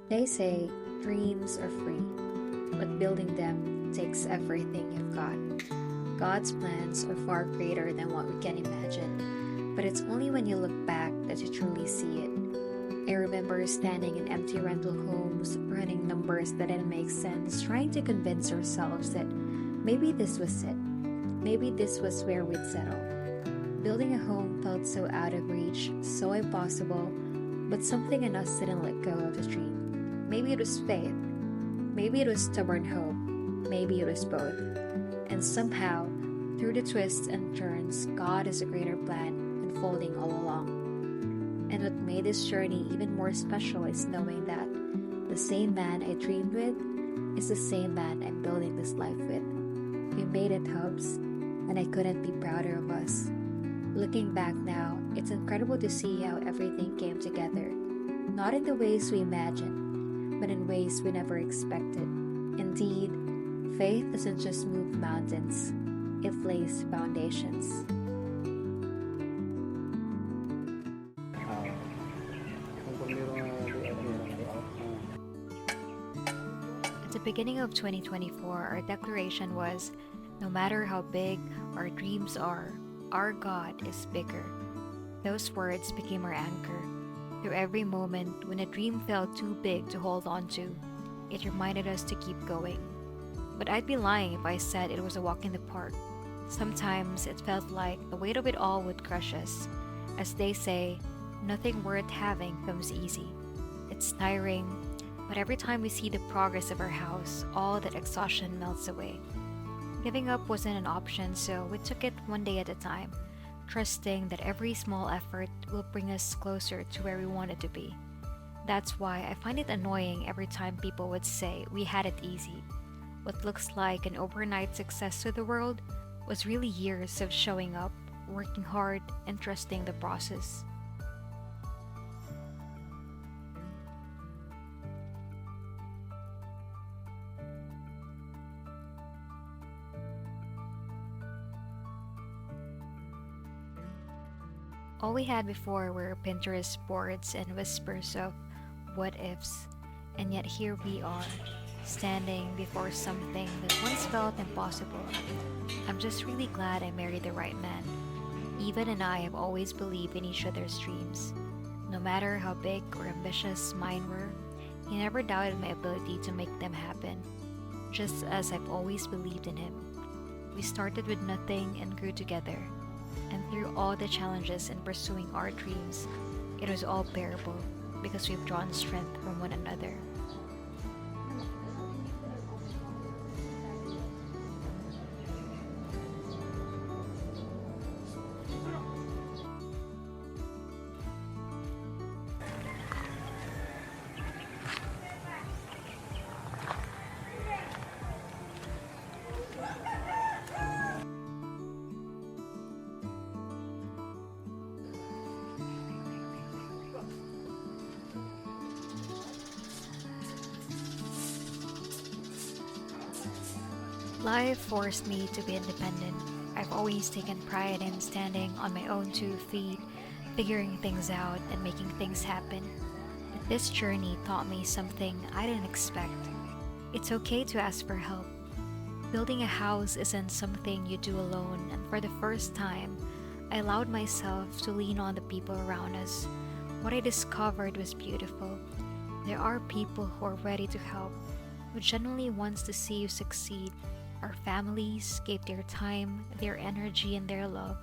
They say dreams are free, but building them takes everything you've got. God's plans are far greater than what we can imagine, but it's only when you look back that you truly see it. I remember standing in empty rental homes, running numbers that didn't make sense, trying to convince ourselves that maybe this was it. Maybe this was where we'd settle. Building a home felt so out of reach, so impossible, but something in us didn't let go of the dream. Maybe it was faith, maybe it was stubborn hope, maybe it was both. And somehow, through the twists and turns, God has a greater plan unfolding all along. And what made this journey even more special is knowing that the same man I dreamed with is the same man I'm building this life with. We made it, Hubs, and I couldn't be prouder of us. Looking back now, it's incredible to see how everything came together, not in the ways we imagined, but in ways we never expected. Indeed, faith doesn't just move mountains, it lays foundations. At the beginning of 2024, our declaration was, no matter how big our dreams are, our God is bigger. Those words became our anchor. Through every moment when a dream felt too big to hold on to, it reminded us to keep going. But I'd be lying if I said it was a walk in the park. Sometimes it felt like the weight of it all would crush us. As they say, nothing worth having comes easy. It's tiring, but every time we see the progress of our house, all that exhaustion melts away. Giving up wasn't an option, so we took it one day at a time, trusting that every small effort will bring us closer to where we wanted to be. That's why I find it annoying every time people would say we had it easy. What looks like an overnight success to the world was really years of showing up, working hard, and trusting the process. All we had before were Pinterest boards and whispers of what ifs, and yet here we are, standing before something that once felt impossible. I'm just really glad I married the right man. Even and I have always believed in each other's dreams. No matter how big or ambitious mine were, he never doubted my ability to make them happen, just as I've always believed in him. We started with nothing and grew together. And through all the challenges in pursuing our dreams, it was all bearable because we've drawn strength from one another. Life forced me to be independent. I've always taken pride in standing on my own 2 feet, figuring things out and making things happen. But this journey taught me something I didn't expect. It's okay to ask for help. Building a house isn't something you do alone, and for the first time, I allowed myself to lean on the people around us. What I discovered was beautiful. There are people who are ready to help, who genuinely wants to see you succeed. Our families gave their time, their energy, and their love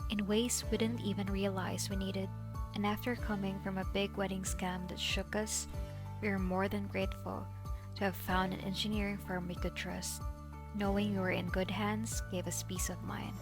in ways we didn't even realize we needed. And after coming from a big wedding scam that shook us, we are more than grateful to have found an engineering firm we could trust. Knowing we were in good hands gave us peace of mind.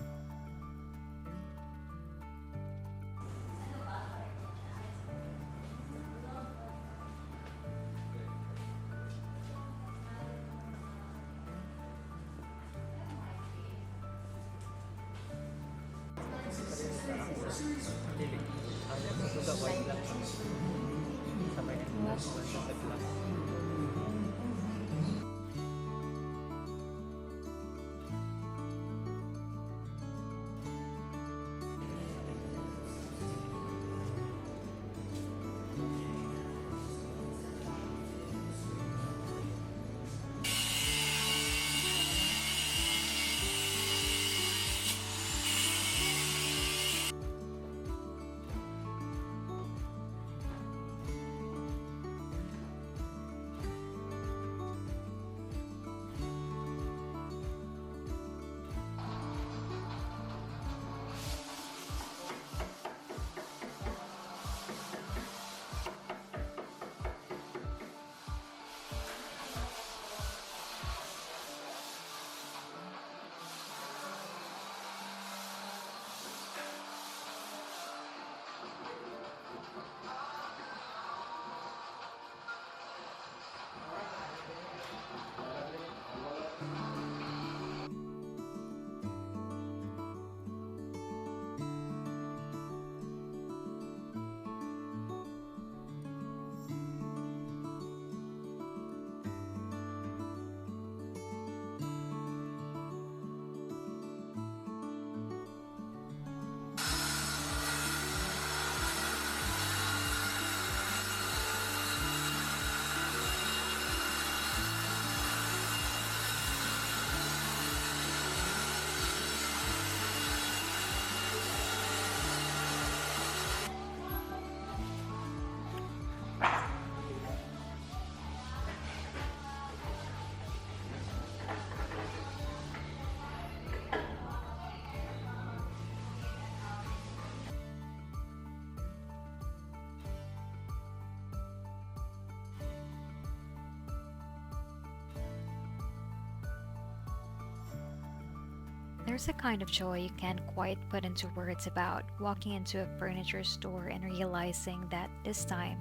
There's a kind of joy you can't quite put into words about walking into a furniture store and realizing that this time,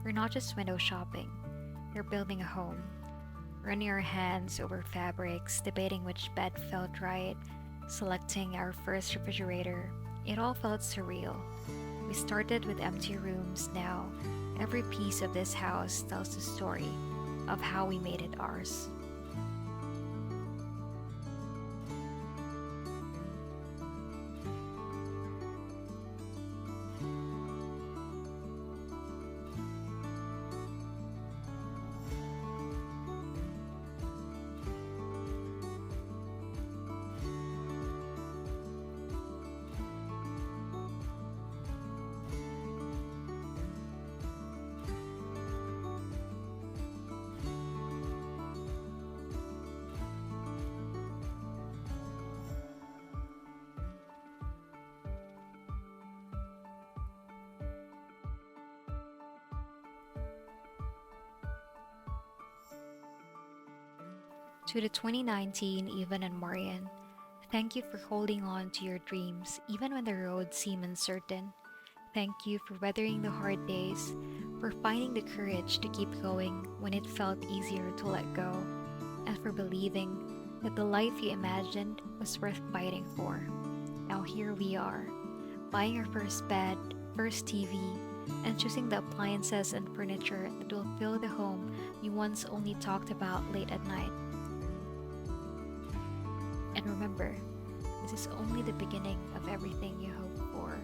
you're not just window shopping, you're building a home. Running our hands over fabrics, debating which bed felt right, selecting our first refrigerator, it all felt surreal. We started with empty rooms. Now, every piece of this house tells the story of how we made it ours. To the 2019 Evan and Marian, thank you for holding on to your dreams even when the road seemed uncertain. Thank you for weathering the hard days, for finding the courage to keep going when it felt easier to let go, and for believing that the life you imagined was worth fighting for. Now here we are, buying our first bed, first TV, and choosing the appliances and furniture that will fill the home you once only talked about late at night. And remember, this is only the beginning of everything you hope for.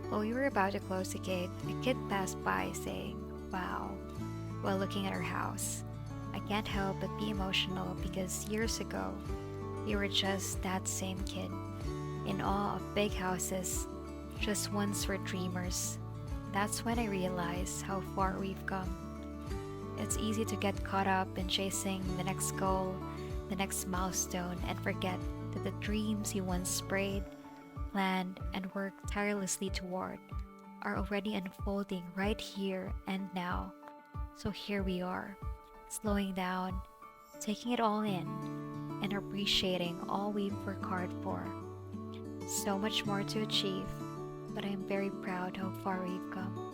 While we were about to close the gate, a kid passed by saying, "Wow," while looking at our house. I can't help but be emotional because years ago, we were just that same kid, in awe of big houses, just once were dreamers. That's when I realized how far we've come. It's easy to get caught up in chasing the next goal, the next milestone, and forget that the dreams you once sprayed, planned, and worked tirelessly toward are already unfolding right here and now. So here we are, slowing down, taking it all in, and appreciating all we've worked hard for. So much more to achieve, but I'm very proud how far we've come.